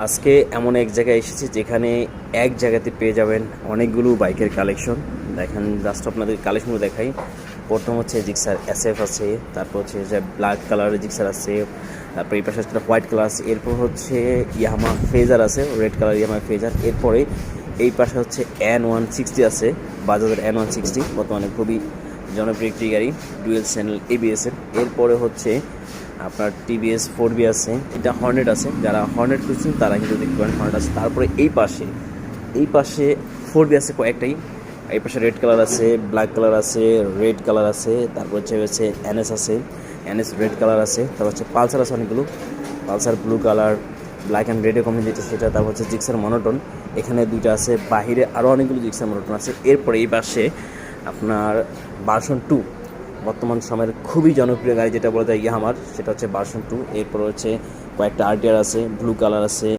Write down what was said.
আজকে এমন এক জায়গায় এসেছি যেখানে এক জায়গাতে পেয়ে যাবেন অনেকগুলো বাইকের কালেকশন। দেখেন জাস্ট আপনাদের কালেকশনগুলো দেখাই। প্রথম হচ্ছে জিক্সার এসএফ আছে, তারপর হচ্ছে যে ব্ল্যাক কালারের জিক্সার আছে, তারপর এই পাশে একটা হোয়াইট কালার আছে, এরপর হচ্ছে ইয়ামাহা ফেজার আছে, রেড কালার ইয়ামাহা ফেজার। এরপরে এই পাশে হচ্ছে N160 আছে, বাজাজের N160 বর্তমানে খুবই জনপ্রিয় একটি গাড়ি, ডুয়েল চ্যানেল এবিএসের। এরপরে হচ্ছে আপনার টিভিএস 4B আছে, এটা হর্নেট আছে, যারা হর্নেট খুঁজছেন তারা কিন্তু দেখতে পারেন হর্নেট আছে। তারপরে এই পাশে 4B আছে কয়েকটাই। এই পাশে রেড কালার আছে, ব্ল্যাক কালার আছে, রেড কালার আছে, তারপর হচ্ছে এনএস আছে, এনএস রেড কালার আছে, তারপর হচ্ছে পালসার আছে অনেকগুলো, Pulsar blue colour, black and রেডে কমে যেটা সেটা। তারপর হচ্ছে জিক্সার মনোটন, এখানে দুইটা আছে, বাহিরে আরও অনেকগুলো জিক্সার মনোটন আছে। এরপরে এই পাশে আপনার ভার্সন 2, বর্তমান সময়ের খুবই জনপ্রিয় গাড়ি যেটা বলা যায় ইয়ামাহার, সেটা হচ্ছে ভার্সন 2। এরপর হচ্ছে কয়েকটা আরটিআর আছে, ব্লু কালার আছে,